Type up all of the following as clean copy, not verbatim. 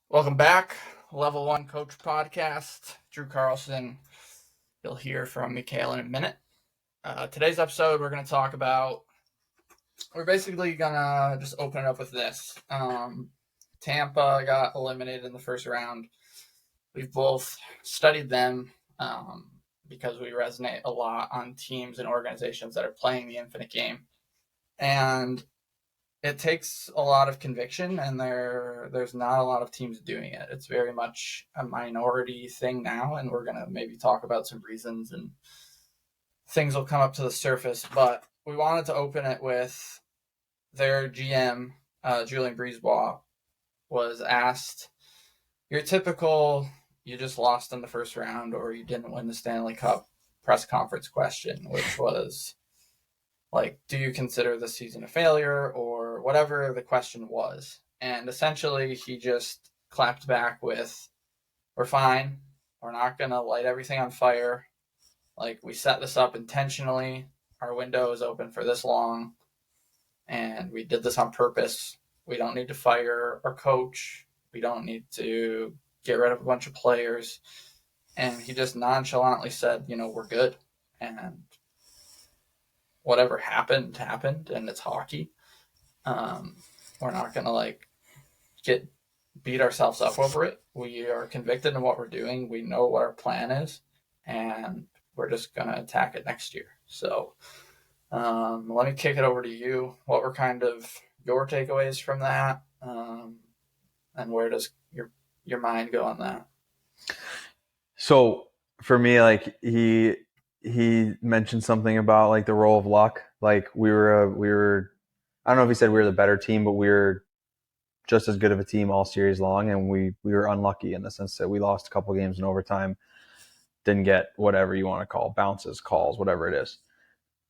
Welcome back, Level 1 Coach Podcast. Drew Carlson. You'll hear from Mikhail in a minute. Today's episode, we're going to talk about, we're basically going to just open it up with this. Tampa got eliminated in the first round. We've both studied them because we resonate a lot on teams and organizations that are playing the infinite game. And it takes a lot of conviction, and there's not a lot of teams doing it. It's very much a minority thing now, and we're going to maybe talk about some reasons and things will come up to the surface. But we wanted to open it with their GM, Julien Brisebois, was asked, your typical, you just lost in the first round or you didn't win the Stanley Cup press conference question, which was, like, do you consider the season a failure or whatever the question was? And essentially, he just clapped back with, we're fine. We're not going to light everything on fire. Like, we set this up intentionally. Our window is open for this long, and we did this on purpose. We don't need to fire our coach. We don't need to get rid of a bunch of players. And he just nonchalantly said, we're good. And whatever happened, and it's hockey. We're not going to beat ourselves up over it. We are convicted in what we're doing. We know what our plan is, and we're just going to attack it next year. So let me kick it over to you. What were kind of your takeaways from that? And where does your mind go on that? So for me, he mentioned something about like the role of luck. Like we were I don't know if he said we were the better team, but we were just as good of a team all series long, and we were unlucky in the sense that we lost a couple games in overtime, didn't get whatever you want to call bounces, calls, whatever it is.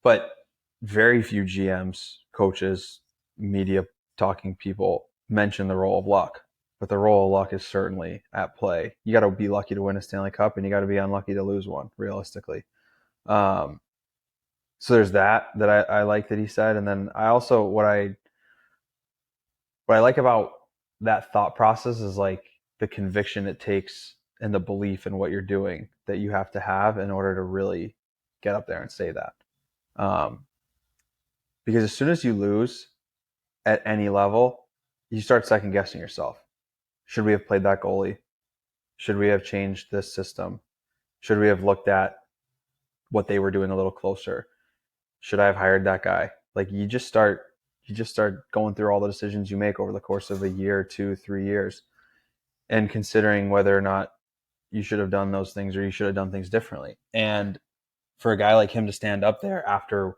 But very few GMs, coaches, media talking people mention the role of luck. But the role of luck is certainly at play. You got to be lucky to win a Stanley Cup, and you got to be unlucky to lose one, realistically. So there's that I like that he said, and then I also what I like about that thought process is like the conviction it takes and the belief in what you're doing that you have to have in order to really get up there and say that. Because as soon as you lose at any level, you start second guessing yourself. Should we have played that goalie? Should we have changed this system? Should we have looked at what they were doing a little closer? Should I have hired that guy? Like you just start going through all the decisions you make over the course of a year, 2, 3 years, and considering whether or not you should have done those things or you should have done things differently. And for a guy like him to stand up there after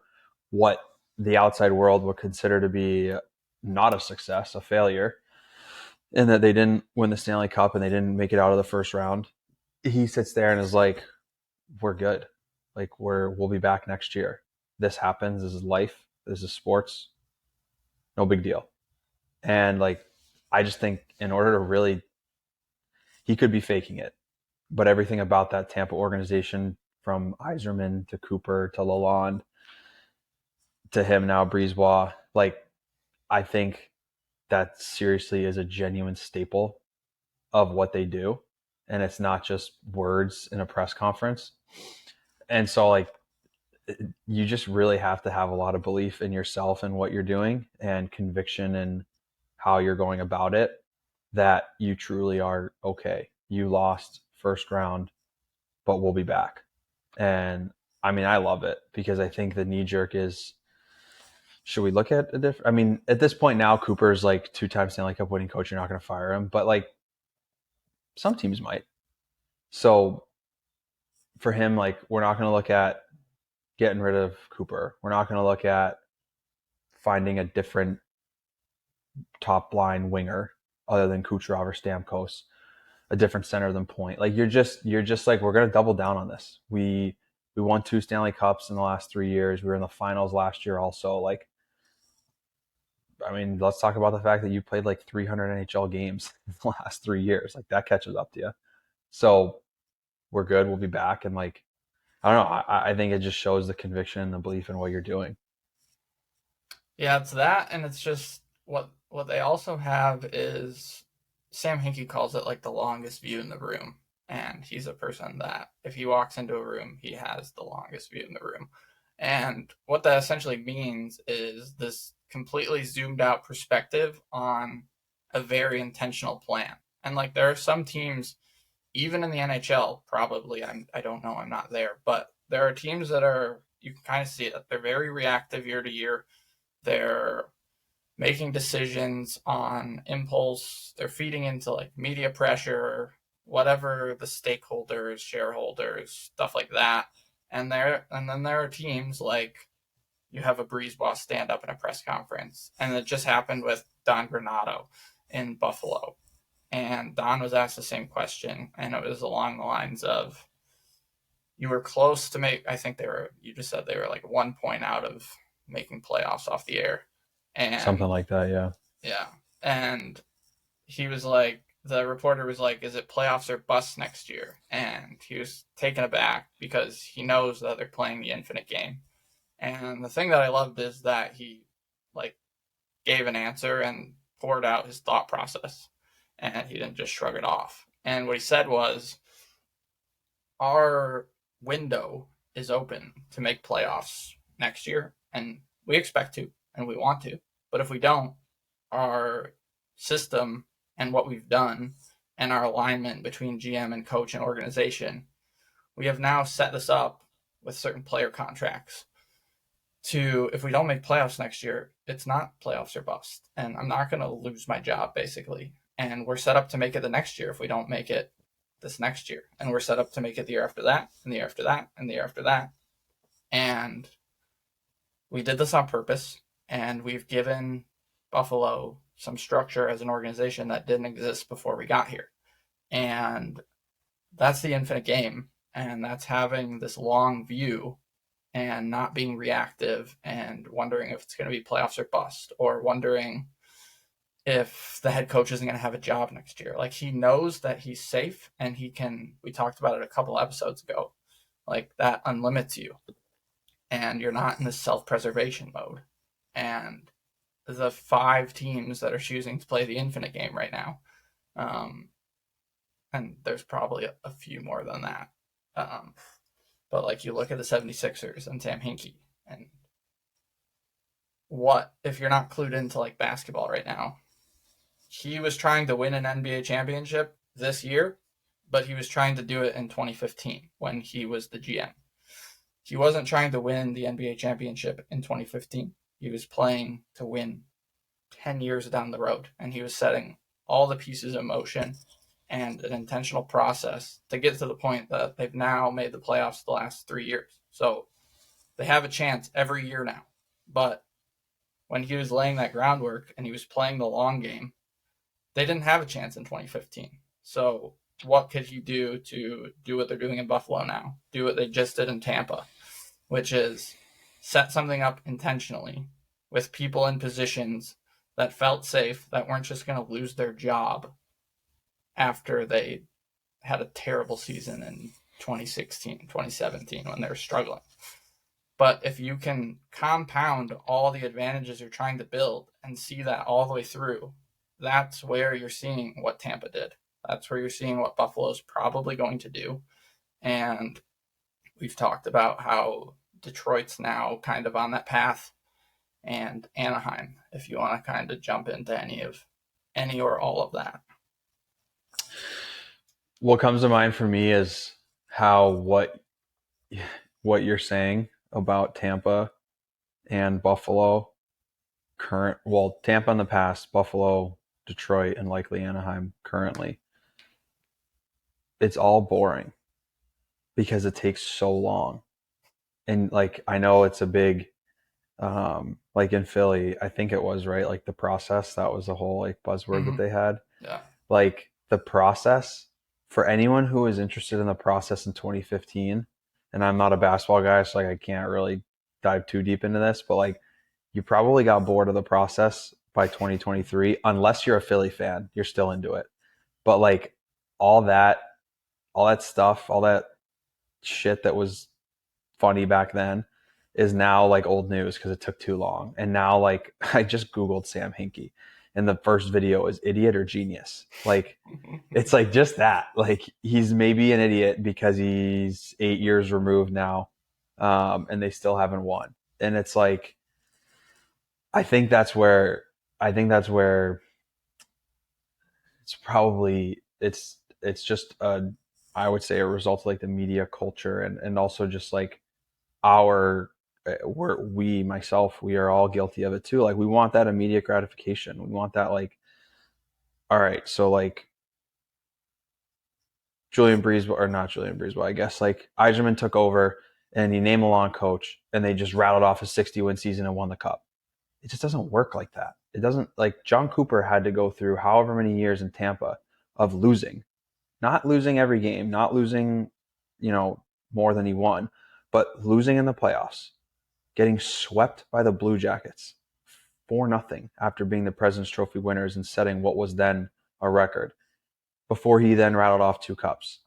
what the outside world would consider to be not a success, a failure, and that they didn't win the Stanley Cup and they didn't make it out of the first round, he sits there and is like, we're good. Like we'll be back next year. This happens. This is life. This is sports. No big deal. And like, I just think in order to really, he could be faking it, but everything about that Tampa organization, from Yzerman to Cooper to Lalonde to him now, Brisebois, like I think that seriously is a genuine staple of what they do. And it's not just words in a press conference. And so like you just really have to have a lot of belief in yourself and what you're doing and conviction in how you're going about it, that you truly are okay. You lost first round, but we'll be back. And I mean, I love it because I think the knee jerk is, should we look at a different? I mean, at this point now, Cooper's like 2-time Stanley Cup winning coach. You're not going to fire him, but like some teams might. So for him, like we're not going to look at getting rid of Cooper. We're not going to look at finding a different top line winger other than Kucherov or Stamkos, a different center than Point. Like you're just like, we're going to double down on this. We won 2 Stanley Cups in the last 3 years. We were in the finals last year also. Like, I mean, let's talk about the fact that you played like 300 NHL games in the last 3 years. Like that catches up to you. So we're good. We'll be back. And like, I don't know. I think it just shows the conviction and the belief in what you're doing. Yeah, it's that, and it's just what they also have is Sam Hinkie calls it like the longest view in the room. And he's a person that if he walks into a room, he has the longest view in the room. And what that essentially means is this completely zoomed out perspective on a very intentional plan. And like there are some teams, even in the NHL, probably I don't know, I'm not there, but there are teams that are you can kind of see it. They're very reactive year to year. They're making decisions on impulse. They're feeding into like media pressure, whatever the stakeholders, shareholders, stuff like that. And then there are teams like you have a Breeze boss stand up in a press conference, and it just happened with Don Granato in Buffalo. And Don was asked the same question, and it was along the lines of, "You were close to make. I think they were. You just said they were like 1 point out of making playoffs off the air." Something And like that, yeah. yeah. And he was like, the reporter was like, "Is it playoffs or bust next year?" And he was taken aback because he knows that they're playing the infinite game. And the thing that I loved is that he like gave an answer and poured out his thought process, and he didn't just shrug it off. And what he said was, "Our window is open to make playoffs next year, and we expect to, and we want to. But if we don't, our system and what we've done and our alignment between GM and coach and organization, we have now set this up with certain player contracts to, if we don't make playoffs next year, it's not playoffs or bust. And I'm not going to lose my job, basically. And we're set up to make it the next year if we don't make it this next year. And we're set up to make it the year after that, and the year after that, and the year after that. And we did this on purpose, and we've given Buffalo some structure as an organization that didn't exist before we got here. And that's the infinite game. And that's having this long view and not being reactive and wondering if it's going to be playoffs or bust, or wondering if the head coach isn't going to have a job next year. Like he knows that he's safe and he can, we talked about it a couple episodes ago, like that unlimits you and you're not in this self-preservation mode. And the 5 teams that are choosing to play the infinite game right now, and there's probably a few more than that. But like you look at the 76ers and Sam Hinkie, and what if you're not clued into like basketball right now? He was trying to win an NBA championship this year, but he was trying to do it in 2015 when he was the GM. He wasn't trying to win the NBA championship in 2015. He was playing to win 10 years down the road, and he was setting all the pieces in motion and an intentional process to get to the point that they've now made the playoffs the last 3 years. So they have a chance every year now. But when he was laying that groundwork and he was playing the long game, they didn't have a chance in 2015. So what could he do to do what they're doing in Buffalo now? Do what they just did in Tampa, which is set something up intentionally with people in positions that felt safe, that weren't just going to lose their job after they had a terrible season in 2016, 2017 when they were struggling. But if you can compound all the advantages you're trying to build and see that all the way through, that's where you're seeing what Tampa did. That's where you're seeing what Buffalo's probably going to do. And we've talked about how Detroit's now kind of on that path, and Anaheim, if you want to kind of jump into any or all of that. What comes to mind for me is how what you're saying about Tampa and Buffalo Tampa in the past, Buffalo, Detroit, and likely Anaheim currently. It's all boring because it takes so long. And like I know it's a big like in Philly, I think it was right, like the process, that was the whole like buzzword that they had. Yeah. Like the process, for anyone who was interested in the process in 2015, and I'm not a basketball guy, so like I can't really dive too deep into this, but like you probably got bored of the process by 2023, unless you're a Philly fan, you're still into it. But like all that stuff, all that shit that was funny back then is now like old news because it took too long. And now like I just Googled Sam Hinkie and the first video is idiot or genius. Like, it's like just that. Like, he's maybe an idiot because he's 8 years removed now, and they still haven't won. And it's like, I think that's where it's probably it's just I would say a result of like the media culture, and also just like our we are all guilty of it too. Like, we want that immediate gratification. We want that, like, all right, so like Julian Breezeball, or not Julian Breezeball, I guess, like Eiserman took over and he named Milan coach, and they just rattled off a 60-win season and won the cup. It just doesn't work like that. It doesn't. Like, John Cooper had to go through however many years in Tampa of losing, not losing every game, not losing, more than he won, but losing in the playoffs, getting swept by the Blue Jackets 4-0 after being the President's Trophy winners and setting what was then a record, before he then rattled off 2 cups.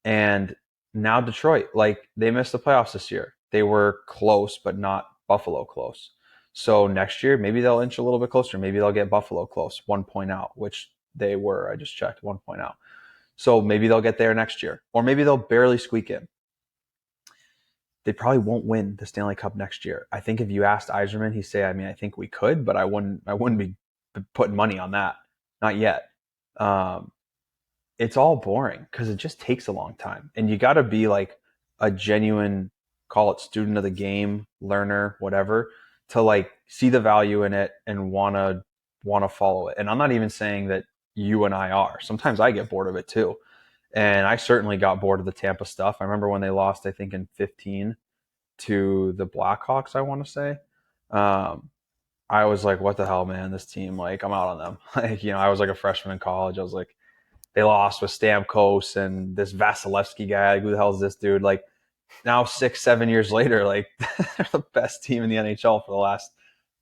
And now Detroit, like, they missed the playoffs this year. They were close, but not Buffalo close. So next year, maybe they'll inch a little bit closer. Maybe they'll get Buffalo close, 1 point out, which they were. I just checked, 1 point out. So maybe they'll get there next year, or maybe they'll barely squeak in. They probably won't win the Stanley Cup next year. I think if you asked Eiserman, he'd say, I think we could, but I wouldn't be putting money on that. Not yet. It's all boring because it just takes a long time. And you got to be like a genuine, call it student of the game, learner, whatever, to like see the value in it and want to follow it. And I'm not even saying that you and I are. Sometimes I get bored of it too. And I certainly got bored of the Tampa stuff. I remember when they lost, I think in 15 to the Blackhawks, I want to say. I was like, what the hell, man, this team, like, I'm out on them. Like, I was like a freshman in college. I was like, they lost with Stamkos and this Vasilevsky guy. Like, who the hell is this dude? Like, now 6-7 years later, like, they're the best team in the NHL for the last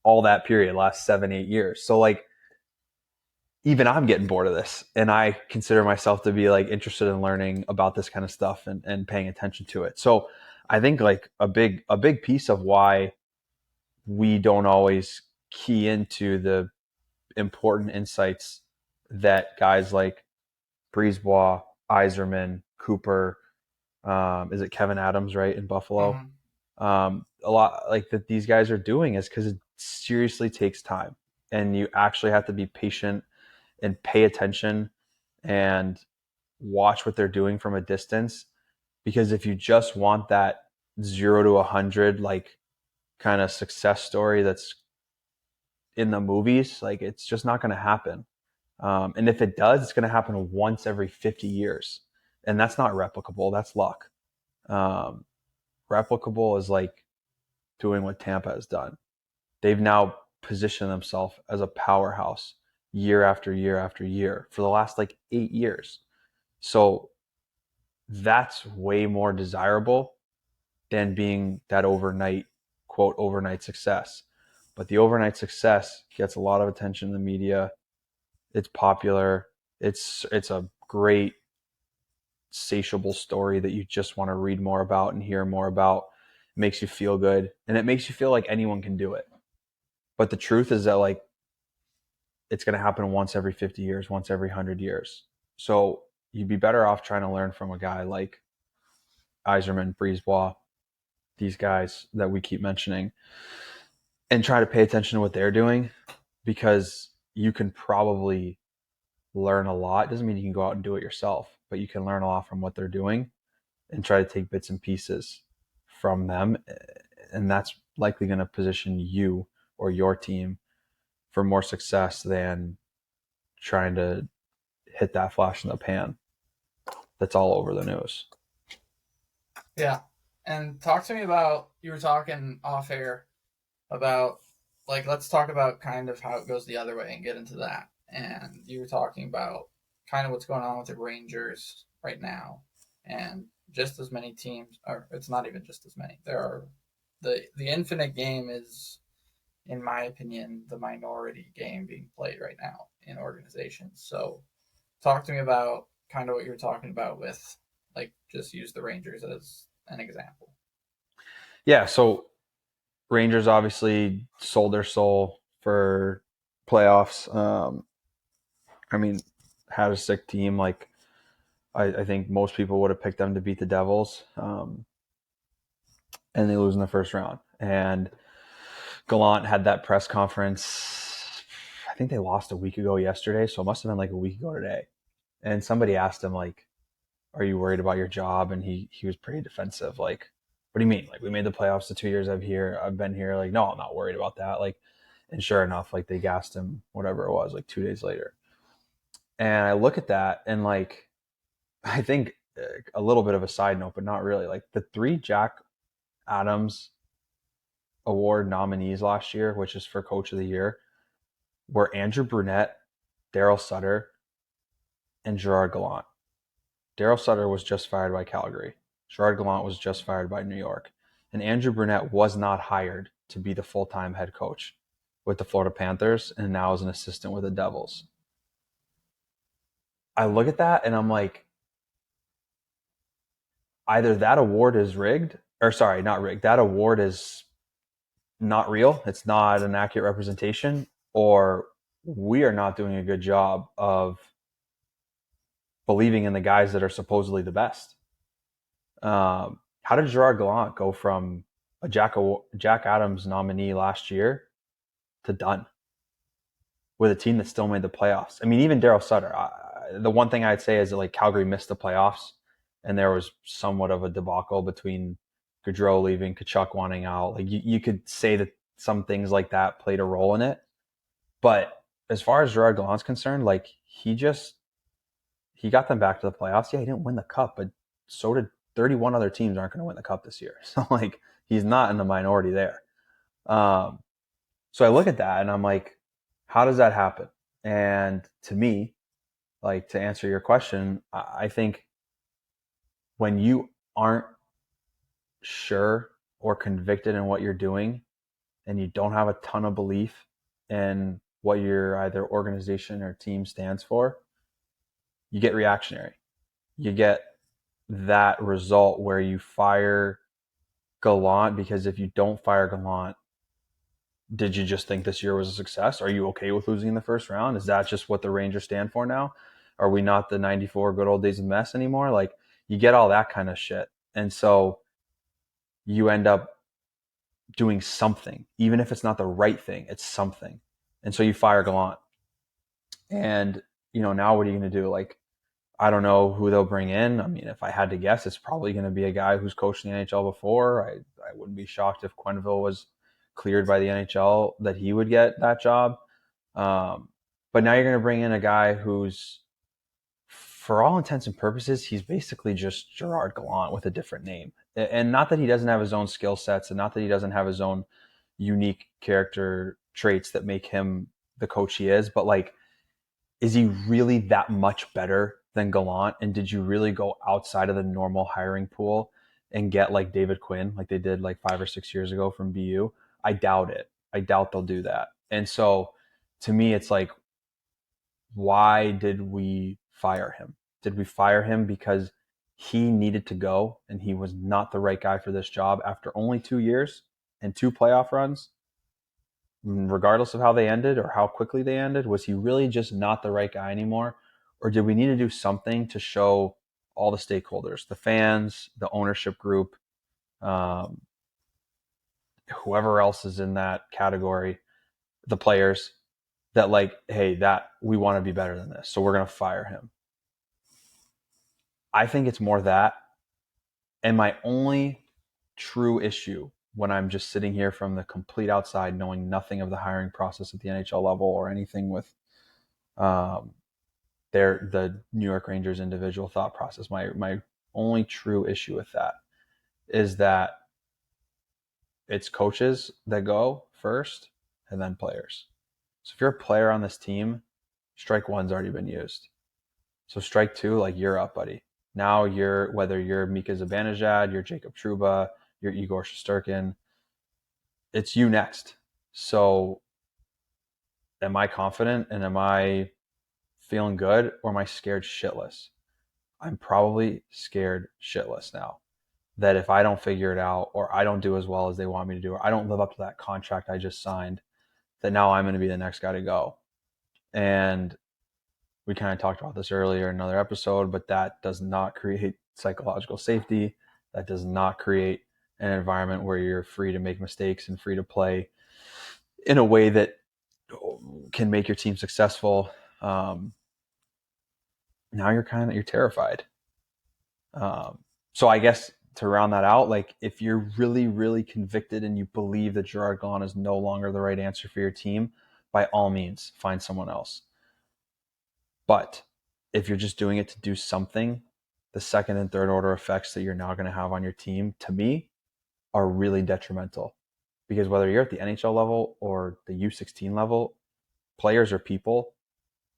7-8 years. So like, even I'm getting bored of this, and I consider myself to be like interested in learning about this kind of stuff and paying attention to it. So I think like a big piece of why we don't always key into the important insights that guys like Brisebois, Iserman, Cooper, is it Kevin Adams, right, in Buffalo? A lot like that these guys are doing is because it seriously takes time, and you actually have to be patient and pay attention and watch what they're doing from a distance. Because if you just want that 0 to 100 like kind of success story that's in the movies, like, it's just not going to happen. And if it does, it's going to happen once every 50 years, and that's not replicable. That's luck. Um, Replicable is like doing what Tampa has done. They've now positioned themselves as a powerhouse year after year after year for the last like 8 years. So that's way more desirable than being that overnight, quote, overnight success. But the overnight success gets a lot of attention in the media. It's popular. It's a great, satiable story that you just want to read more about and hear more about. It makes you feel good, and it makes you feel like anyone can do it. But the truth is that, like, it's going to happen once every 50 years, once every 100 years. So you'd be better off trying to learn from a guy like Iserman, Brisebois, these guys that we keep mentioning, and try to pay attention to what they're doing, because you can probably learn a lot. It doesn't mean you can go out and do it yourself, but you can learn a lot from what they're doing and try to take bits and pieces from them. And that's likely going to position you or your team for more success than trying to hit that flash in the pan that's all over the news. Yeah. And talk to me about, you were talking off air about, like, let's talk about kind of how it goes the other way and get into that. And you were talking about kind of what's going on with the Rangers right now, and just as many teams, or it's not even just as many. There are the infinite game is, in my opinion, the minority game being played right now in organizations. So talk to me about kind of what you were talking about with, like, just use the Rangers as an example. Yeah, so Rangers obviously sold their soul for playoffs. I mean, had a sick team. Like I think most people would have picked them to beat the Devils, and they lose in the first round. And Gallant had that press conference. I think they lost a week ago yesterday, so it must have been like a week ago today. And somebody asked him like, "Are you worried about your job?" And he was pretty defensive. Like, what do you mean? Like, we made the playoffs the 2 years I've been here. Like, no, I'm not worried about that. Like, and sure enough, like they gassed him, whatever it was, like 2 days later. And I look at that and like, I think a little bit of a side note, but not really. Like the 3 Jack Adams Award nominees last year, which is for Coach of the Year, were Andrew Brunette, Daryl Sutter, and Gerard Gallant. Daryl Sutter was just fired by Calgary. Gerard Gallant was just fired by New York. And Andrew Brunette was not hired to be the full-time head coach with the Florida Panthers and now is an assistant with the Devils. I look at that and I'm like, either that award is rigged, or sorry, not rigged. That award is not real. It's not an accurate representation, or we are not doing a good job of believing in the guys that are supposedly the best. How did Gerard Gallant go from a Jack Adams nominee last year to done with a team that still made the playoffs? I mean, even Daryl Sutter. The one thing I'd say is that like Calgary missed the playoffs, and there was somewhat of a debacle between Gaudreau leaving, Kachuk wanting out. Like you could say that some things like that played a role in it, but as far as Gerard Gallant's concerned, like he got them back to the playoffs. Yeah, he didn't win the cup, but so did 31 other teams aren't going to win the cup this year. So like he's not in the minority there. So I look at that and I'm like, how does that happen? And to me, like to answer your question, I think when you aren't sure or convicted in what you're doing and you don't have a ton of belief in what your either organization or team stands for, you get reactionary. You get that result where you fire Gallant because if you don't fire Gallant, did you just think this year was a success? Are you okay with losing in the first round? Is that just what the Rangers stand for now? Are we not the 94 good old days of mess anymore? Like you get all that kind of shit. And so you end up doing something, even if it's not the right thing, it's something. And so you fire Gallant. And, now what are you going to do? Like, I don't know who they'll bring in. I mean, if I had to guess, it's probably going to be a guy who's coached in the NHL before. I wouldn't be shocked if Quenneville was cleared by the NHL that he would get that job. But now you're going to bring in a guy who's, for all intents and purposes, he's basically just Gerard Gallant with a different name. And not that he doesn't have his own skill sets and not that he doesn't have his own unique character traits that make him the coach he is, but like, is he really that much better than Gallant? And did you really go outside of the normal hiring pool and get like David Quinn, like they did like 5 or 6 years ago from BU? I doubt it. I doubt they'll do that. And so to me, it's like, why did we fire him? Did we fire him because he needed to go and he was not the right guy for this job after only 2 years and 2 playoff runs? Regardless of how they ended or how quickly they ended, was he really just not the right guy anymore? Or did we need to do something to show all the stakeholders, the fans, the ownership group, whoever else is in that category, the players, that like, hey, that we want to be better than this, so we're going to fire him? I think it's more that. And my only true issue when I'm just sitting here from the complete outside, knowing nothing of the hiring process at the NHL level or anything with the New York Rangers individual thought process, my only true issue with that is that it's coaches that go first and then players. So if you're a player on this team, strike one's already been used. So strike two, like you're up, buddy. Now whether you're Mika Zibanejad, you're Jacob Trouba, you're Igor Shesterkin, it's you next. So am I confident and am I feeling good, or am I scared shitless? I'm probably scared shitless now that if I don't figure it out or I don't do as well as they want me to do, or I don't live up to that contract I just signed, that now I'm going to be the next guy to go. And we kind of talked about this earlier in another episode, but that does not create psychological safety. That does not create an environment where you're free to make mistakes and free to play in a way that can make your team successful. Now you're terrified. So I guess to round that out, like if you're really, really convicted and you believe that Gerard Gallant is no longer the right answer for your team, by all means, find someone else. But if you're just doing it to do something, the second and third order effects that you're now going to have on your team, to me, are really detrimental. Because whether you're at the NHL level or the U16 level, players are people,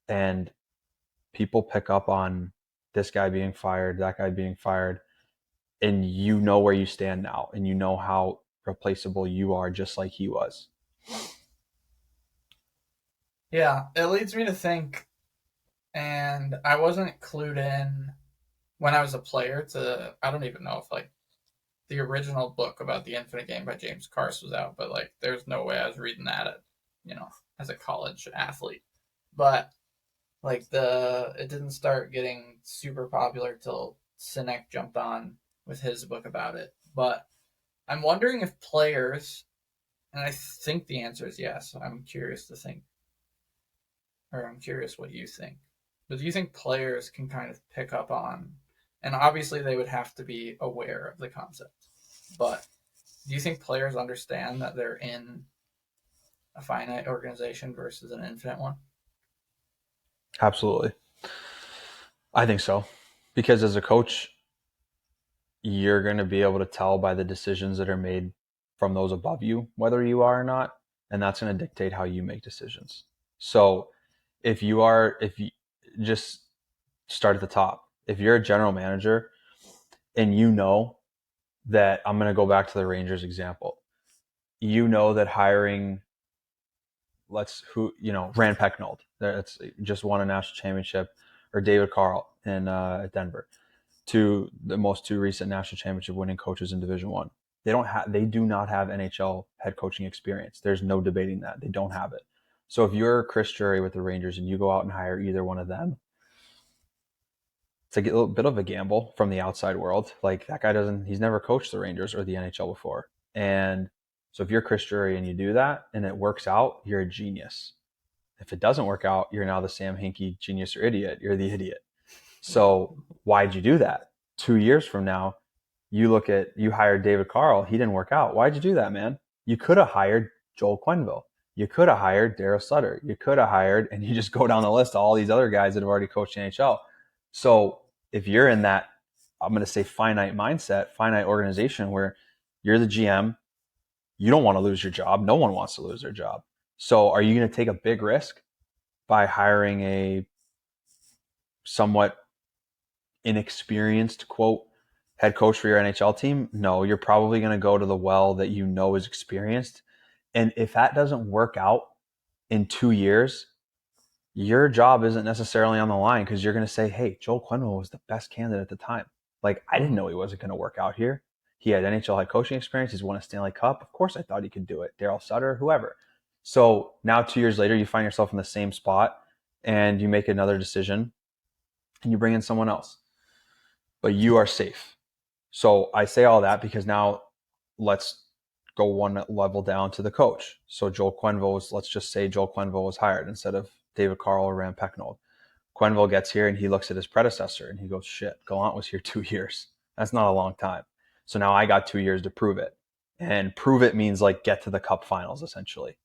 and people pick up on this guy being fired, that guy being fired, and you know where you stand now, and you know how replaceable you are, just like he was. Yeah, it leads me to think, and I wasn't clued in when I was a player to, I don't even know if like the original book about the Infinite Game by James Carse was out, but like there's no way I was reading that as a college athlete. But like it didn't start getting super popular till Sinek jumped on with his book about it. But I'm wondering if players, and I think the answer is yes. I'm curious I'm curious what you think. But do you think players can kind of pick up on, and obviously they would have to be aware of the concept, but do you think players understand that they're in a finite organization versus an infinite one? Absolutely. I think so. Because as a coach, you're going to be able to tell by the decisions that are made from those above you, whether you are or not. And that's going to dictate how you make decisions. So if you just start at the top, if you're a general manager and you know that, I'm going to go back to the Rangers example, you know that hiring, Rand Pecknold, that's just won a national championship, or David Carl in Denver, the most two recent national championship winning coaches in Division One. They do not have NHL head coaching experience. There's no debating that. They don't have it. So if you're Chris Drury with the Rangers and you go out and hire either one of them, it's like a little bit of a gamble from the outside world. Like, that guy he's never coached the Rangers or the NHL before. And so if you're Chris Drury and you do that and it works out, you're a genius. If it doesn't work out, you're now the Sam Hinkie genius or idiot. You're the idiot. So why'd you do that? 2 years from now, you hired David Carl. He didn't work out. Why'd you do that, man? You could have hired Joel Quenneville. You could have hired Daryl Sutter. You could have hired, and you just go down the list of all these other guys that have already coached NHL. So if you're in that, I'm going to say finite mindset, finite organization where you're the GM, you don't want to lose your job. No one wants to lose their job. So are you going to take a big risk by hiring a somewhat inexperienced, quote, head coach for your NHL team? No, you're probably going to go to the well that you know is experienced. And if that doesn't work out in 2 years, your job isn't necessarily on the line, because you're going to say, hey, Joel Quenneville was the best candidate at the time. Like, I didn't know he wasn't going to work out here. He had NHL head coaching experience. He's won a Stanley Cup. Of course I thought he could do it. Daryl Sutter, whoever. So now 2 years later, you find yourself in the same spot and you make another decision and you bring in someone else. But you are safe. So I say all that because now let's go one level down to the coach. So let's just say Joel Quenneville was hired instead of David Carl or Rand Pecknold. Quenneville gets here and he looks at his predecessor and he goes, shit, Gallant was here 2 years. That's not a long time. So now I got 2 years to prove it. And prove it means like get to the cup finals, essentially.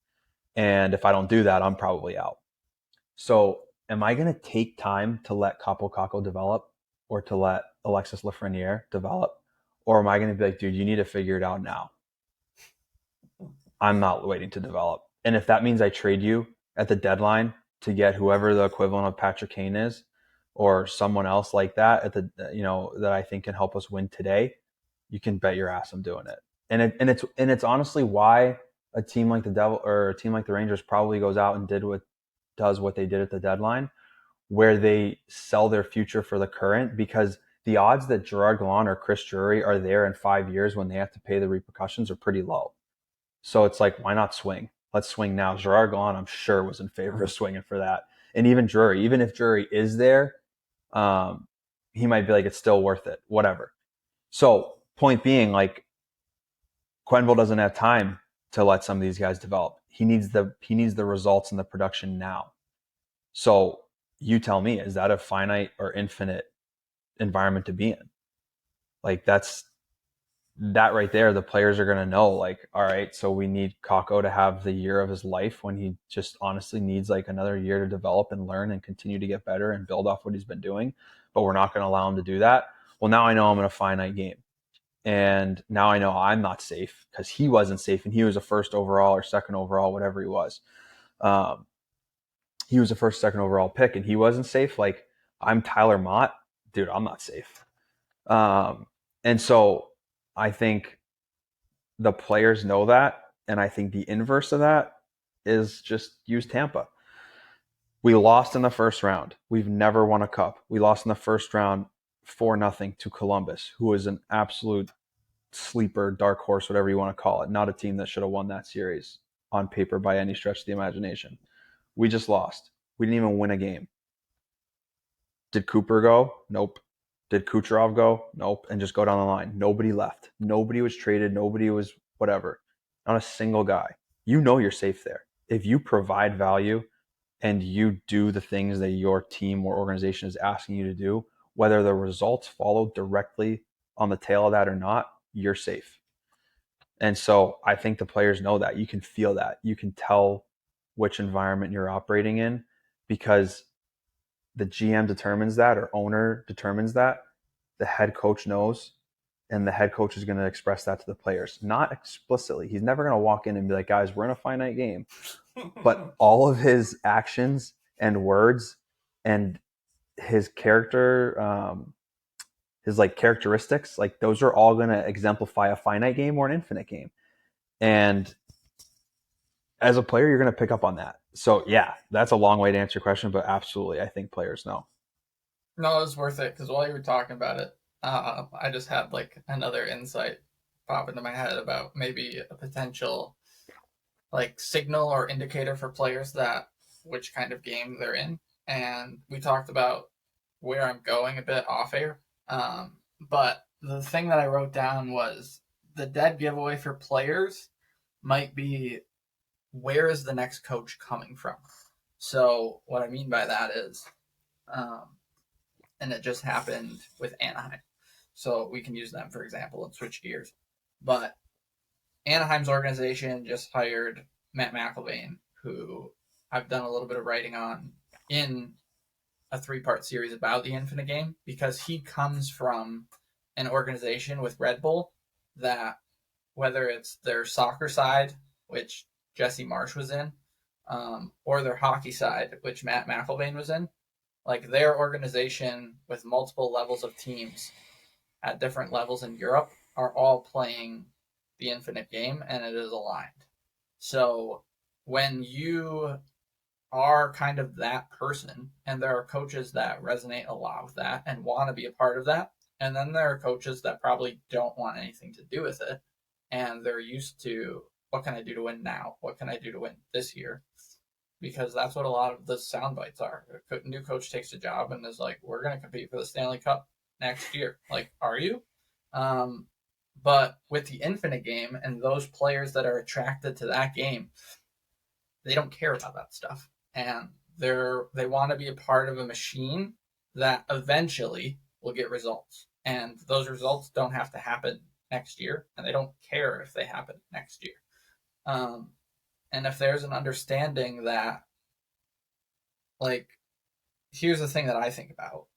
And if I don't do that, I'm probably out. So am I going to take time to let Capo Caco develop, or to let Alexis Lafreniere develop? Or am I going to be like, dude, you need to figure it out now? I'm not waiting to develop. And if that means I trade you at the deadline to get whoever the equivalent of Patrick Kane is, or someone else like that that I think can help us win today, you can bet your ass I'm doing it. And it's honestly why a team like the Devil or a team like the Rangers probably goes out and does what they did at the deadline, where they sell their future for the current, because the odds that Gerard Gallant or Chris Drury are there in 5 years when they have to pay the repercussions are pretty low. So it's like, why not swing? Let's swing now. Gerard Gallant, I'm sure, was in favor of swinging for that. And even Drury, even if Drury is there, he might be like, it's still worth it, whatever. So point being, like, Quenneville doesn't have time to let some of these guys develop. He needs the results and the production now. So you tell me, is that a finite or infinite environment to be in? Like, that's that right there. The players are going to know, like, all right, so we need Kako to have the year of his life when he just honestly needs like another year to develop and learn and continue to get better and build off what he's been doing. But we're not going to allow him to do that. Well, now I know I'm in a finite game. And now I know I'm not safe because he wasn't safe and he was a first overall or second overall, whatever he was. He was a first, second overall pick and he wasn't safe. Like, I'm Tyler Mott. Dude, I'm not safe. And so I think the players know that. And I think the inverse of that is just use Tampa. We lost in the first round. We've never won a cup. We lost in the first round 4-0 to Columbus, who is an absolute sleeper, dark horse, whatever you want to call it. Not a team that should have won that series on paper by any stretch of the imagination. We just lost. We didn't even win a game. Did Cooper go? Nope. Did Kucherov go? Nope. And just go down the line. Nobody left. Nobody was traded. Nobody was whatever. Not a single guy. You know you're safe there. If you provide value and you do the things that your team or organization is asking you to do, whether the results follow directly on the tail of that or not, you're safe. And so I think the players know that. You can feel that. You can tell which environment you're operating in because the GM determines that or owner determines that. The head coach knows, and the head coach is going to express that to the players. Not explicitly. He's never going to walk in and be like, guys, we're in a finite game. But all of his actions and words and his character, his like characteristics, like those are all going to exemplify a finite game or an infinite game. And as a player, you're going to pick up on that. So yeah, that's a long way to answer your question, but absolutely, I think players know. No, it was worth it because while you were talking about it, I just had like another insight pop into my head about maybe a potential like signal or indicator for players that which kind of game they're in. And we talked about where I'm going a bit off air. But the thing that I wrote down was the dead giveaway for players might be where is the next coach coming from? So what I mean by that is, and it just happened with Anaheim. So we can use them for example and switch gears. But Anaheim's organization just hired Matt McIlvaine, who I've done a little bit of writing on in a 3-part series about the Infinite Game because he comes from an organization with Red Bull that, whether it's their soccer side, which Jesse Marsh was in, or their hockey side, which Matt McIlvaine was in, like their organization with multiple levels of teams at different levels in Europe are all playing the Infinite Game and it is aligned. So when you are kind of that person, and there are coaches that resonate a lot with that and want to be a part of that, and then there are coaches that probably don't want anything to do with it, and they're used to what can I do to win now? What can I do to win this year? Because that's what a lot of the sound bites are. A new coach takes a job and is like, "We're going to compete for the Stanley Cup next year." Like, are you? But with the Infinite Game and those players that are attracted to that game, they don't care about that stuff, and they want to be a part of a machine that eventually will get results, and those results don't have to happen next year, and they don't care if they happen next year. And if there's an understanding that, like, here's the thing that I think about,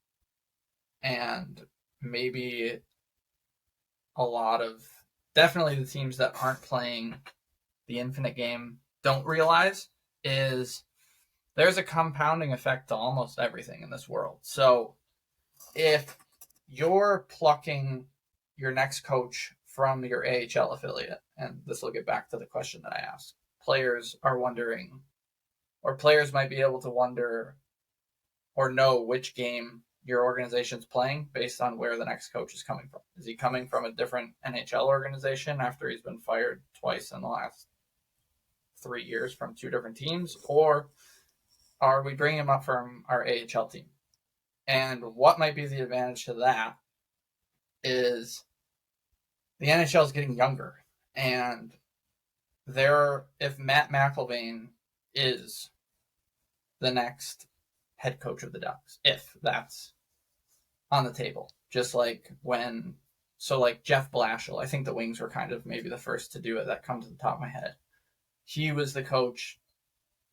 and maybe a lot of definitely the teams that aren't playing the Infinite Game don't realize is there's a compounding effect to almost everything in this world. So if you're plucking your next coach from your AHL affiliate, and this will get back to the question that I asked, players are wondering, or players might be able to wonder or know which game your organization's playing based on where the next coach is coming from. Is he coming from a different NHL organization after he's been fired twice in the last 3 years from 2 different teams? Or are we bringing him up from our AHL team? And what might be the advantage to that is the NHL is getting younger, and if Matt McIlvaine is the next head coach of the Ducks, if that's on the table, just like like Jeff Blashill, I think the Wings were kind of maybe the first to do it. That comes to the top of my head. He was the coach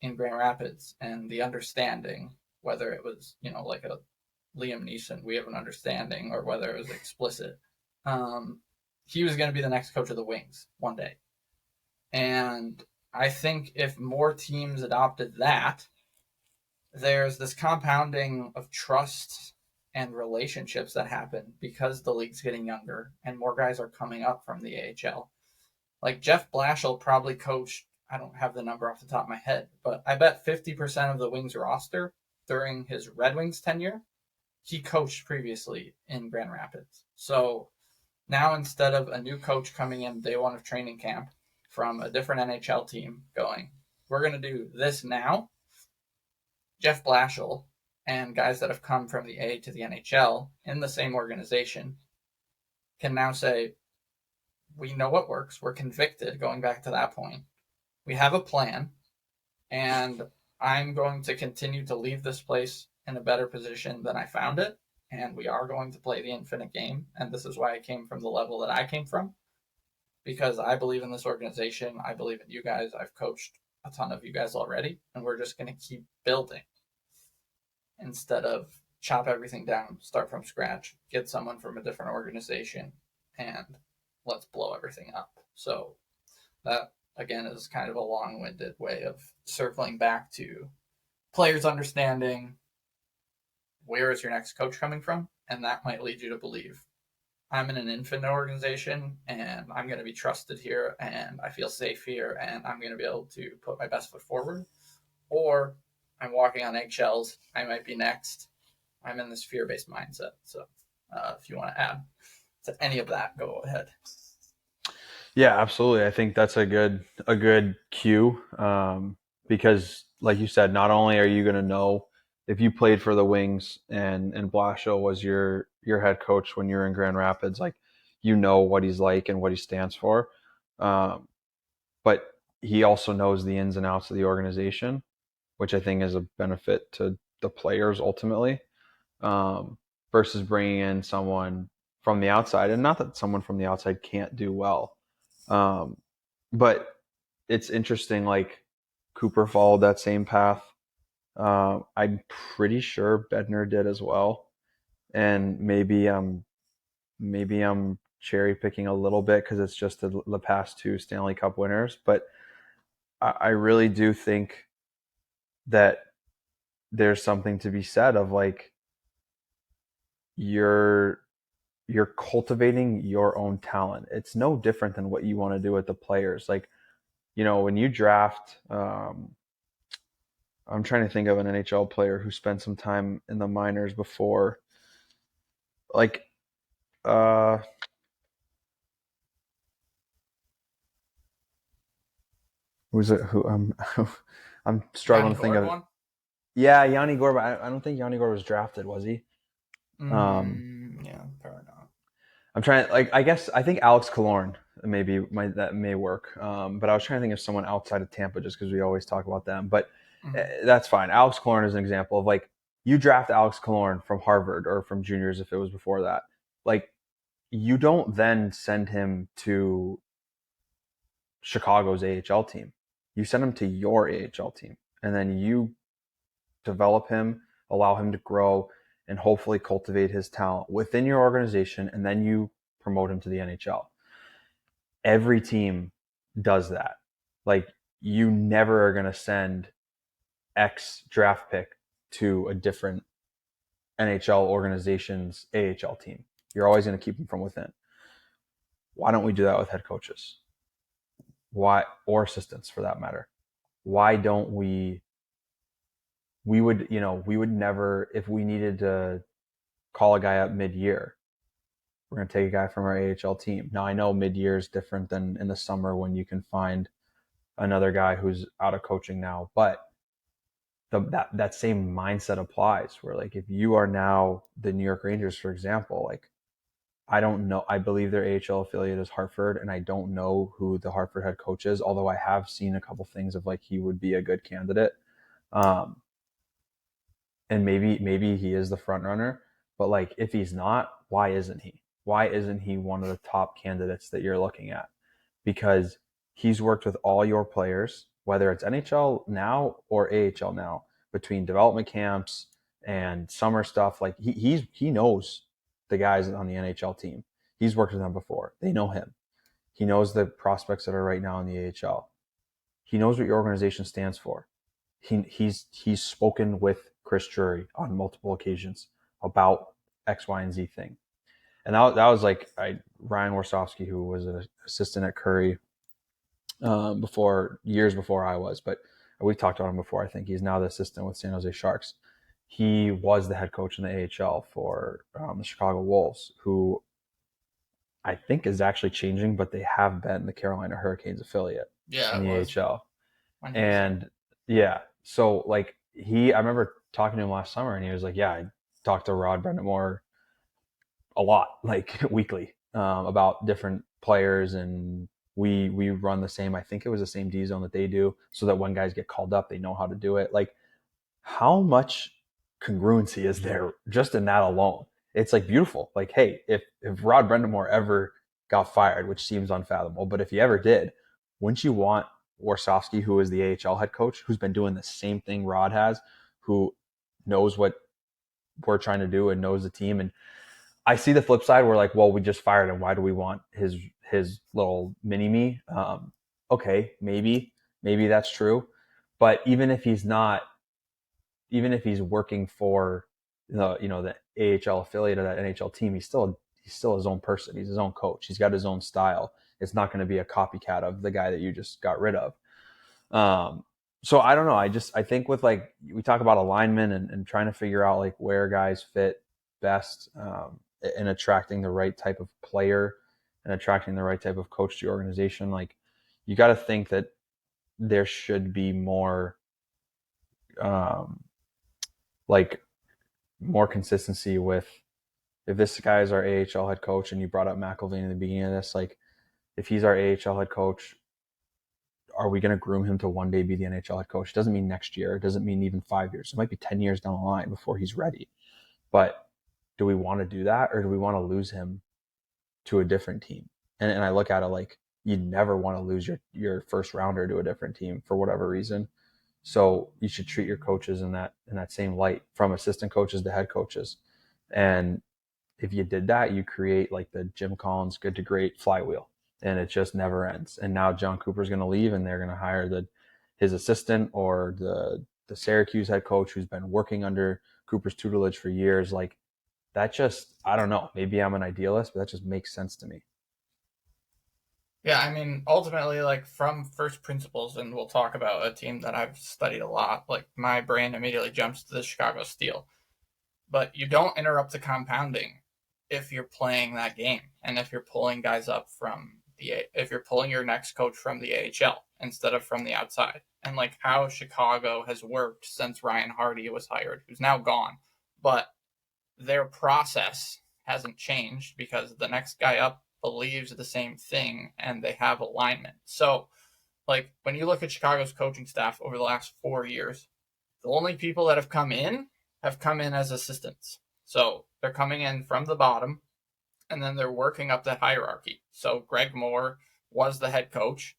in Grand Rapids, and the understanding, whether it was like a Liam Neeson, we have an understanding, or whether it was explicit, he was going to be the next coach of the Wings one day. And I think if more teams adopted that, there's this compounding of trust and relationships that happen because the league's getting younger and more guys are coming up from the AHL. Like Jeff Blashill probably coached, I don't have the number off the top of my head, but I bet 50% of the Wings roster during his Red Wings tenure, he coached previously in Grand Rapids. So now instead of a new coach coming in day one of training camp from a different NHL team going, we're going to do this now, Jeff Blashill and guys that have come from the A to the NHL in the same organization can now say, we know what works. We're convicted going back to that point. We have a plan, and I'm going to continue to leave this place in a better position than I found it. And we are going to play the infinite game. And this is why I came from the level that I came from, because I believe in this organization. I believe in you guys. I've coached a ton of you guys already, and we're just going to keep building instead of chop everything down, start from scratch, get someone from a different organization, and let's blow everything up. So that, again, is kind of a long-winded way of circling back to players understanding where is your next coach coming from, and that might lead you to believe I'm in an infinite organization and I'm going to be trusted here and I feel safe here and I'm going to be able to put my best foot forward. Or I'm walking on eggshells. I might be next. I'm in this fear-based mindset. So if you want to add to any of that, go ahead. Yeah, absolutely. I think that's a good cue, because, like you said, not only are you going to know if you played for the Wings and Blashill was your head coach when you were in Grand Rapids, like, you know what he's like and what he stands for, but he also knows the ins and outs of the organization, which I think is a benefit to the players ultimately, versus bringing in someone from the outside. And not that someone from the outside can't do well, but it's interesting. Like, Cooper followed that same path. I'm pretty sure Bednar did as well. And maybe I'm cherry picking a little bit because it's just the past two Stanley Cup winners. But I really do think that there's something to be said of, like, you're cultivating your own talent. It's no different than what you want to do with the players. Like, when you draft, I'm trying to think of an NHL player who spent some time in the minors before, like, who's it? Who I'm struggling Yanni to think of. one? Yeah, Yanni Gourde. I don't think Yanni Gourde was drafted, was he? Yeah, probably not. I'm trying. Like, I think Alex Killorn that may work. But I was trying to think of someone outside of Tampa just because we always talk about them. But that's fine. Alex Killorn is an example of, like, you draft Alex Killorn from Harvard or from juniors if it was before that. Like, you don't then send him to Chicago's AHL team. You send him to your AHL team, and then you develop him, allow him to grow, and hopefully cultivate his talent within your organization, and then you promote him to the NHL. Every team does that. Like, you never are going to send X draft pick to a different NHL organization's AHL team. You're always going to keep them from within. Why don't we do that with head coaches? Why, or assistants for that matter? Why don't we would never, if we needed to call a guy up mid-year, we're going to take a guy from our AHL team. Now, I know mid-year is different than in the summer when you can find another guy who's out of coaching now, but that same mindset applies where like if you are now the New York Rangers, for example, like I don't know. I believe their AHL affiliate is Hartford, and I don't know who the Hartford head coach is, although I have seen a couple things of like he would be a good candidate. Um, and maybe he is the front runner, but like if he's not, why isn't he? Why isn't he one of the top candidates that you're looking at? Because he's worked with all your players, whether it's NHL now or AHL now, between development camps and summer stuff. Like he knows the guys on the NHL team. He's worked with them before. They know him. He knows the prospects that are right now in the AHL. He knows what your organization stands for. He's spoken with Chris Drury on multiple occasions about X, Y, and Z thing. And that was like Ryan Warsofsky, who was an assistant at Curry years before I was, but we've talked about him before. I think he's now the assistant with San Jose Sharks. He was the head coach in the AHL for the Chicago Wolves, who I think is actually changing, but they have been the Carolina Hurricanes affiliate in the AHL. And yeah, so like I remember talking to him last summer, and he was like, "Yeah, I talked to Rod Brendamore a lot, like weekly, about different players, and we run the same. I think it was the same D zone that they do, so that when guys get called up, they know how to do it. Like, how much congruency is there just in that alone? It's like beautiful. Like, hey, if Rod Brendamore ever got fired, which seems unfathomable, but if he ever did, wouldn't you want Warsofsky, who is the AHL head coach, who's been doing the same thing Rod has, who knows what we're trying to do and knows the team? And I see the flip side where like, well, we just fired him. Why do we want his little mini me? Okay, maybe that's true, but even if he's not, even if he's working for the AHL affiliate of that NHL team, he's still his own person. He's his own coach. He's got his own style. It's not going to be a copycat of the guy that you just got rid of. So I don't know. I think with like we talk about alignment and trying to figure out like where guys fit best, and attracting the right type of player and attracting the right type of coach to your organization. Like you got to think that there should be more, like more consistency with if this guy is our AHL head coach, and you brought up McElvain in the beginning of this, like if he's our AHL head coach, are we going to groom him to one day be the NHL head coach? It doesn't mean next year. It doesn't mean even 5 years. It might be 10 years down the line before he's ready. But do we want to do that, or do we want to lose him to a different team? And I look at it like you never want to lose your first rounder to a different team for whatever reason. So you should treat your coaches in that same light, from assistant coaches to head coaches. And if you did that, you create like the Jim Collins good to great flywheel, and it just never ends. And now John Cooper's going to leave, and they're going to hire his assistant or the Syracuse head coach who's been working under Cooper's tutelage for years. Like that just, I don't know, maybe I'm an idealist, but that just makes sense to me. Yeah, I mean, ultimately, like from first principles, and we'll talk about a team that I've studied a lot, like my brain immediately jumps to the Chicago Steel. But you don't interrupt the compounding if you're playing that game, and if you're pulling guys up if you're pulling your next coach from the AHL instead of from the outside. And like how Chicago has worked since Ryan Hardy was hired, who's now gone, but their process hasn't changed because the next guy up believes the same thing and they have alignment. So, like when you look at Chicago's coaching staff over the last 4 years, the only people that have come in as assistants. So they're coming in from the bottom, and then they're working up the hierarchy. So Greg Moore was the head coach,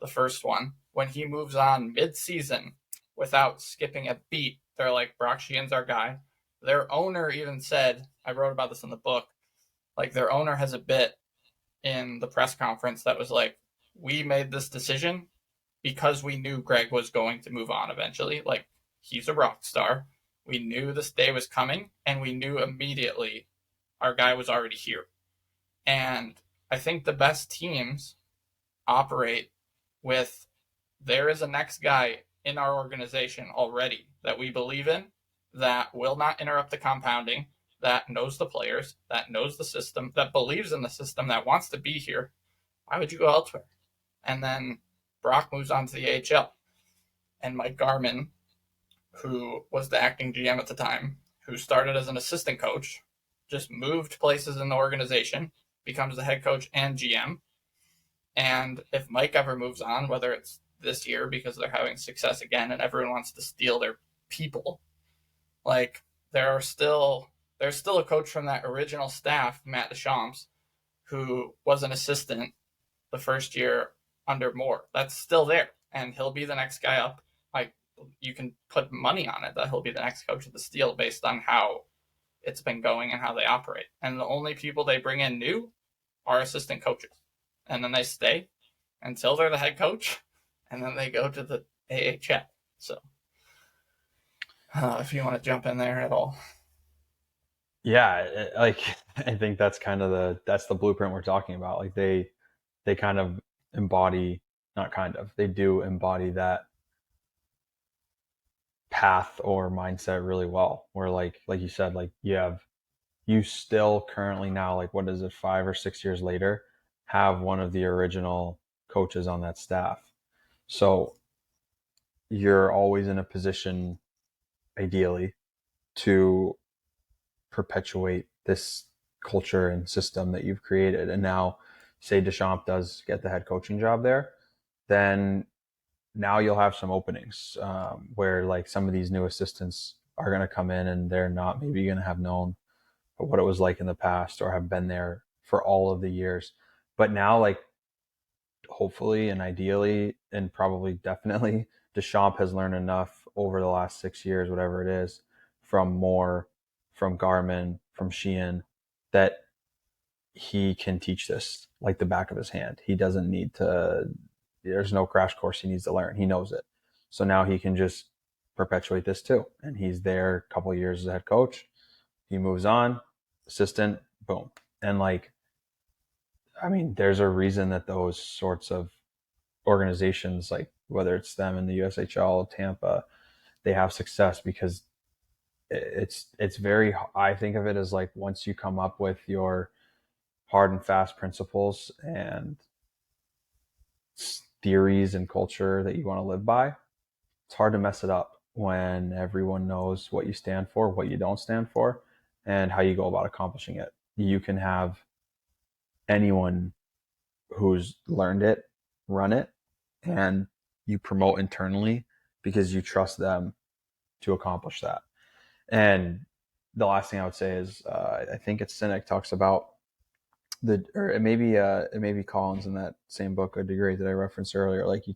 the first one. When he moves on mid-season without skipping a beat, they're like, Brock Sheehan's our guy. Their owner even said, I wrote about this in the book, like their owner has a bit in the press conference that was like, we made this decision because we knew Greg was going to move on eventually. Like, he's a rock star. We knew this day was coming, and we knew immediately our guy was already here. And I think the best teams operate with there is a next guy in our organization already that we believe in, that will not interrupt the compounding, that knows the players, that knows the system, that believes in the system, that wants to be here. Why would you go elsewhere? And then Brock moves on to the AHL. And Mike Garman who was the acting GM at the time, who started as an assistant coach, just moved places in the organization, becomes the head coach and GM. And if Mike ever moves on, whether it's this year because they're having success again and everyone wants to steal their people, like there's still a coach from that original staff, Matt Deschamps, who was an assistant the first year under Moore. That's still there, and he'll be the next guy up. Like, you can put money on it that he'll be the next coach of the Steel based on how it's been going and how they operate. And the only people they bring in new are assistant coaches, and then they stay until they're the head coach, and then they go to the AHL. So, if you want to jump in there at all. Yeah, like I think that's kind of that's the blueprint we're talking about. Like they kind of embody, not kind of, they do embody that path or mindset really well. Where like you said, like you still currently now, like what is it, 5 or 6 years later, have one of the original coaches on that staff. So you're always in a position, ideally, to perpetuate this culture and system that you've created. And now, say Deschamps does get the head coaching job there, then now you'll have some openings where like some of these new assistants are going to come in and they're not maybe going to have known what it was like in the past or have been there for all of the years. But now, like, hopefully and ideally and probably definitely, Deschamps has learned enough over the last 6 years, whatever it is, from Moore, from Garmin, from Sheehan, that he can teach this like the back of his hand. He doesn't need to, there's no crash course he needs to learn. He knows it. So now he can just perpetuate this too. And he's there a couple of years as a head coach. He moves on, assistant, boom. And like, I mean, there's a reason that those sorts of organizations, like whether it's them in the USHL, Tampa, they have success because it's very, I think of it as like once you come up with your hard and fast principles and theories and culture that you want to live by, it's hard to mess it up when everyone knows what you stand for, what you don't stand for, and how you go about accomplishing it. You can have anyone who's learned it run it, and you promote internally because you trust them to accomplish that. And the last thing I would say is I think it's Sinek talks about or it may be Collins in that same book, A Degree, that I referenced earlier. Like they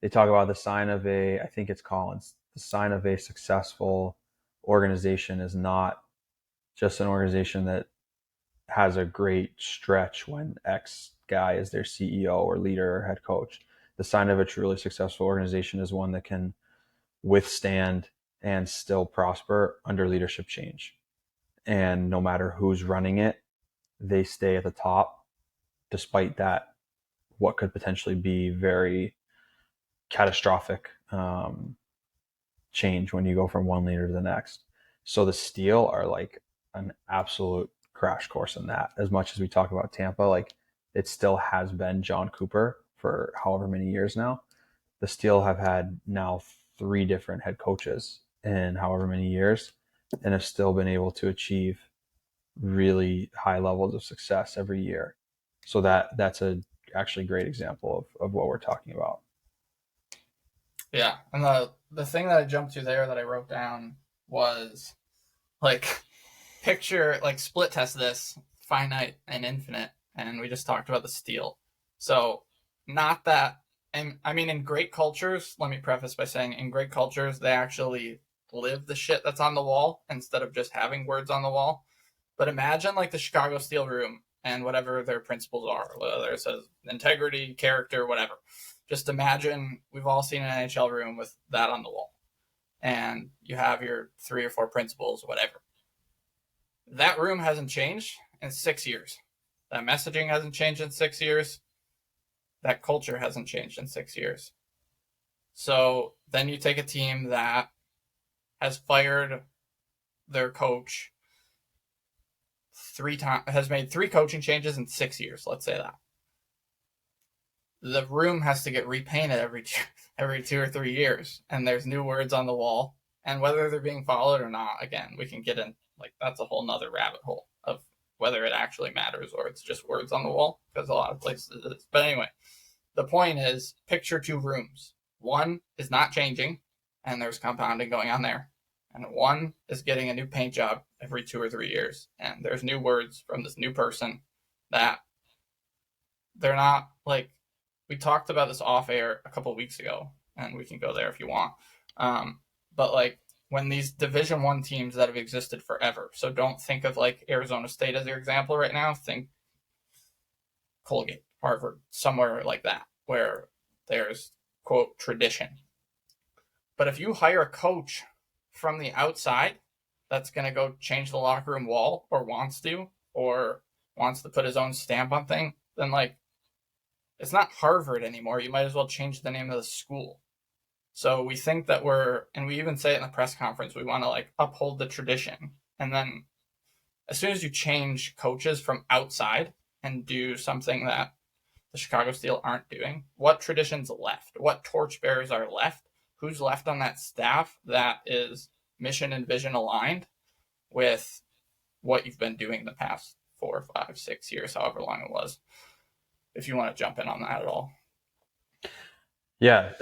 talk about the sign of I think it's Collins, the sign of a successful organization is not just an organization that has a great stretch when X guy is their CEO or leader or head coach. The sign of a truly successful organization is one that can withstand and still prosper under leadership change. And no matter who's running it, they stay at the top despite that, what could potentially be very catastrophic change when you go from one leader to the next. So the Steel are like an absolute crash course in that. As much as we talk about Tampa, like it still has been John Cooper for however many years now. The Steel have had now 3 different head coaches in however many years and have still been able to achieve really high levels of success every year. So that's a actually great example of what we're talking about. Yeah, and the thing that I jumped to there that I wrote down was like picture like split test this finite and infinite, and we just talked about the Steel. So not that, and I mean in great cultures, let me preface by saying in great cultures they actually live the shit that's on the wall instead of just having words on the wall. But imagine like the Chicago Steel room and whatever their principles are, whether it says integrity, character, whatever. Just imagine we've all seen an NHL room with that on the wall. And you have your 3 or 4 principles, whatever. That room hasn't changed in 6 years. That messaging hasn't changed in 6 years. That culture hasn't changed in 6 years. So then you take a team that has fired their coach 3 times, has made 3 coaching changes in 6 years, let's say that. The room has to get repainted every 2 or 3 years, and there's new words on the wall, And whether they're being followed or not, again, we can get in, like, that's a whole nother rabbit hole of whether it actually matters or it's just words on the wall, because a lot of places it is. But anyway, the point is, picture two rooms. One is not changing, and there's compounding going on there. And one is getting a new paint job every 2 or 3 years. And there's new words from this new person that they're not, like, we talked about this off air a couple of weeks ago, and we can go there if you want. But like, when these Division One teams that have existed forever, so don't think of like Arizona State as your example right now. Think Colgate, Harvard, somewhere like that, where there's, quote, tradition. But if you hire a coach from the outside that's going to go change the locker room wall, or wants to put his own stamp on thing, then like, it's not Harvard anymore. You might as well change the name of the school. So we think that and we even say it in the press conference, we want to like uphold the tradition. And then as soon as you change coaches from outside and do something that the Chicago Steel aren't doing, what tradition's left? What torchbearers are left? Who's left on that staff that is mission and vision aligned with what you've been doing the past 4, 5, 6 years, however long it was? If you want to jump in on that at all. Yeah,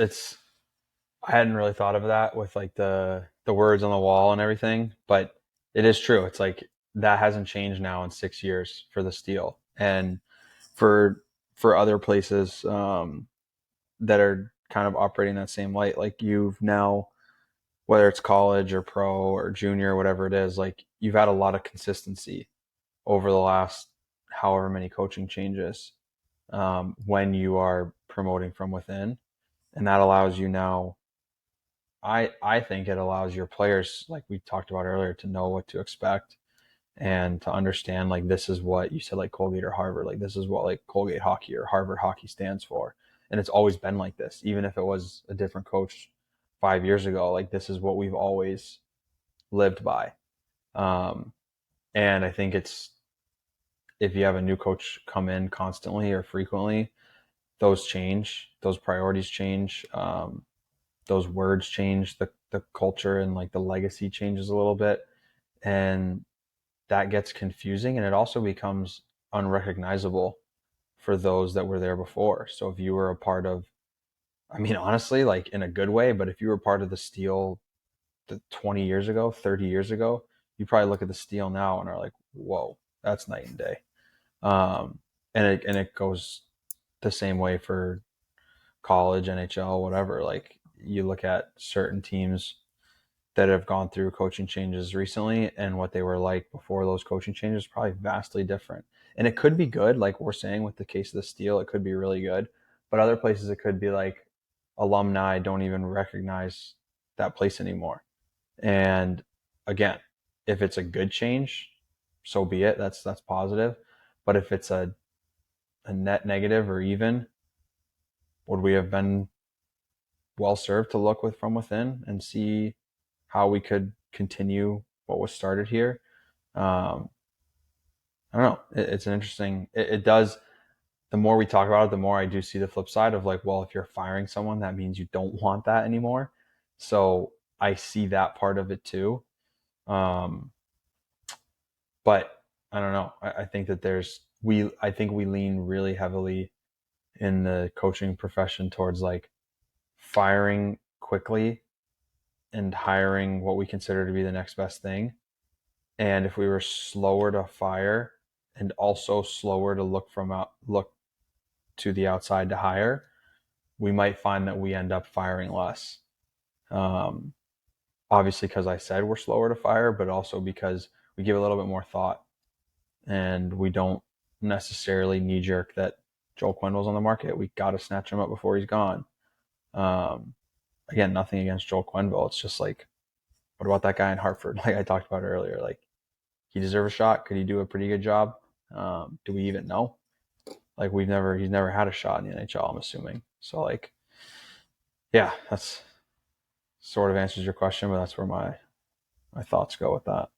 I hadn't really thought of that with like the words on the wall and everything, but it is true. It's like that hasn't changed now in 6 years for the Steel, and for other places that are kind of operating that same light. Like, you've now, whether it's college or pro or junior or whatever it is, like, you've had a lot of consistency over the last however many coaching changes when you are promoting from within, and that allows you now. I think it allows your players, like we talked about earlier, to know what to expect and to understand, like, this is what you said, like Colgate or Harvard, like this is what like Colgate hockey or Harvard hockey stands for. And it's always been like this, even if it was a different coach 5 years ago, like this is what we've always lived by. And I think if you have a new coach come in constantly or frequently, those change, those priorities change, those words change, the culture and like the legacy changes a little bit, and that gets confusing, and it also becomes unrecognizable for those that were there before. So if you were a part of, I mean, honestly, like in a good way, but if you were part of the Steel 20 years ago, 30 years ago, you probably look at the Steel now and are like, whoa, that's night and day. And it goes the same way for college, NHL, whatever. Like, you look at certain teams that have gone through coaching changes recently, and what they were like before those coaching changes, probably vastly different. And it could be good, like we're saying with the case of the Steel, it could be really good. But other places, it could be like alumni don't even recognize that place anymore. And again, if it's a good change, so be it. That's positive. But if it's a net negative or even, would we have been well served to look from within and see how we could continue what was started here? I don't know. It's an interesting. It does. The more we talk about it, the more I do see the flip side of like, well, if you're firing someone, that means you don't want that anymore. So I see that part of it too. But I don't know. I think that I think we lean really heavily in the coaching profession towards like firing quickly and hiring what we consider to be the next best thing. And if we were slower to fire and also slower to look to the outside to hire, we might find that we end up firing less. Obviously, because I said we're slower to fire, but also because we give a little bit more thought, and we don't necessarily knee jerk that Joel Quenneville's on the market. We got to snatch him up before he's gone. Again, nothing against Joel Quenneville. It's just like, what about that guy in Hartford? Like I talked about earlier, like, he deserves a shot. Could he do a pretty good job? Do we even know? Like, he's never had a shot in the NHL, I'm assuming. So like, yeah, that's sort of answers your question, but that's where my thoughts go with that.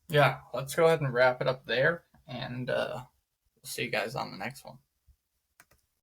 Yeah, let's go ahead and wrap it up there, and we'll see you guys on the next one.